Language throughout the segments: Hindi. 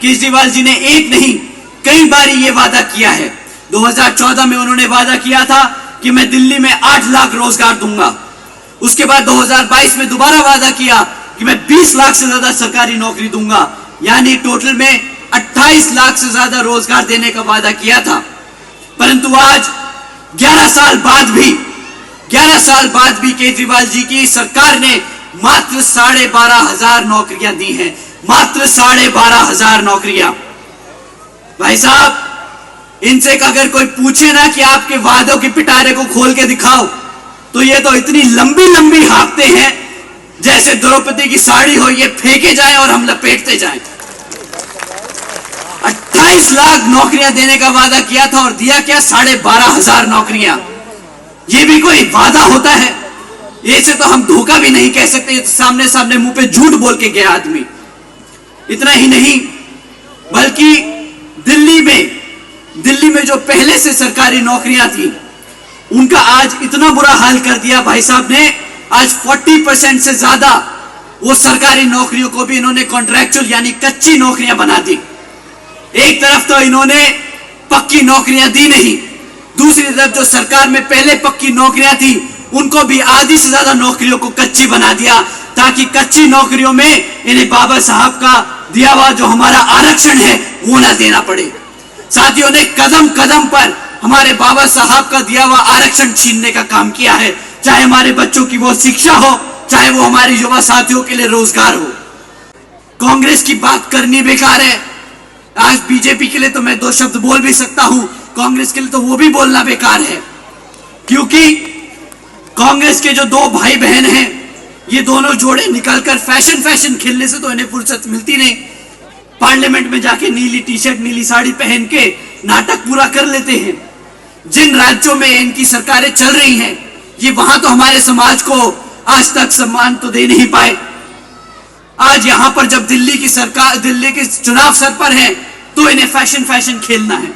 केजरीवाल जी ने एक नहीं कई बार ये वादा किया है। 2014 में उन्होंने वादा किया था कि मैं दिल्ली में 8 लाख रोजगार दूंगा। उसके बाद 2022 में दोबारा वादा किया कि मैं 20 लाख से ज्यादा सरकारी नौकरी दूंगा, यानी टोटल में 28 लाख से ज्यादा रोजगार देने का वादा किया था। परंतु आज 11 साल बाद भी केजरीवाल जी की सरकार ने मात्र 12,500 नौकरियां दी हैं, मात्र 12,500 नौकरियां। भाई साहब, इनसे अगर कोई पूछे ना कि आपके वादों के पिटारे को खोल के दिखाओ, तो ये तो इतनी लंबी लंबी हाँकते हैं जैसे द्रौपदी की साड़ी हो, ये फेंके जाए और हम लपेटते जाएं। 28 लाख नौकरियां देने का वादा किया था और दिया क्या? 12,500 नौकरियां। ये भी कोई वादा होता है? ऐसे तो हम धोखा भी नहीं कह सकते, सामने सामने मुंह पे झूठ बोल के गया आदमी। इतना ही नहीं, बल्कि दिल्ली में जो पहले से सरकारी नौकरियां थी उनका आज इतना बुरा हाल कर दिया भाई साहब ने। आज 40% से ज्यादा वो सरकारी नौकरियों को भी इन्होंने कॉन्ट्रैक्चुअल यानी कच्ची नौकरियां बना दी। एक तरफ तो इन्होंने पक्की नौकरियां दी नहीं, दूसरी तरफ जो सरकार में पहले पक्की नौकरियां थी उनको भी आधी से ज्यादा नौकरियों को कच्ची बना दिया, ताकि कच्ची नौकरियों में इन्हें बाबा साहब का दिया हुआ जो हमारा आरक्षण है वो ना देना पड़े। साथियों ने कदम कदम पर हमारे बाबा साहब का दिया हुआ आरक्षण छीनने का काम किया है, चाहे हमारे बच्चों की वो शिक्षा हो, चाहे वो हमारे युवा साथियों के लिए रोजगार हो। कांग्रेस की बात करनी बेकार है। आज बीजेपी के लिए तो मैं 2 शब्द बोल भी सकता हूं, कांग्रेस के लिए तो वो भी बोलना बेकार है, क्योंकि कांग्रेस के जो 2 भाई बहन हैं, ये दोनों जोड़े निकलकर फैशन खेलने से तो इन्हें फुर्सत मिलती नहीं। पार्लियामेंट में जाके नीली टी-शर्ट नीली साड़ी पहन के नाटक पूरा कर लेते हैं। जिन राज्यों में इनकी सरकारें चल रही हैं, ये वहां तो हमारे समाज को आज तक सम्मान तो दे नहीं पाए। आज यहां पर जब दिल्ली के चुनाव सर पर है तो इन्हें फैशन खेलना है।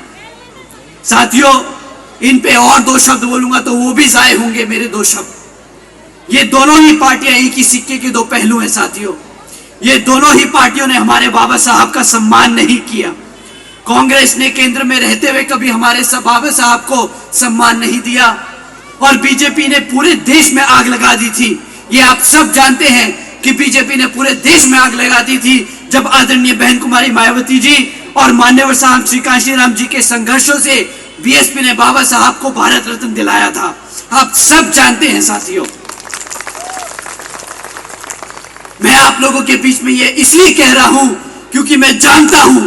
साथियों, इन पे और 2 शब्द बोलूंगा तो वो भी जाए होंगे मेरे 2 शब्द। ये दोनों ही पार्टियां एक ही सिक्के के 2 पहलू हैं साथियों। ये दोनों ही पार्टियों ने हमारे बाबा साहब का सम्मान नहीं किया। कांग्रेस ने केंद्र में रहते हुए कभी हमारे बाबा साहब को सम्मान नहीं दिया, और बीजेपी ने पूरे देश में आग लगा दी थी। ये आप सब जानते हैं कि बीजेपी ने पूरे देश में आग लगा दी थी जब आदरणीय बहन कुमारी मायावती जी और मान्यवर साहब श्री कांशीराम जी के संघर्षों से बीएसपी ने बाबा साहब को भारत रत्न दिलाया था। आप सब जानते हैं साथियों। मैं आप लोगों के बीच में ये इसलिए कह रहा हूं क्योंकि मैं जानता हूं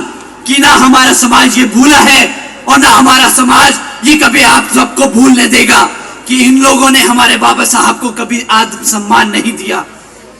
कि ना हमारा समाज ये भूला है और ना हमारा समाज ये कभी आप सबको भूलने देगा कि इन लोगों ने हमारे बाबा साहब को कभी आत्म सम्मान नहीं दिया।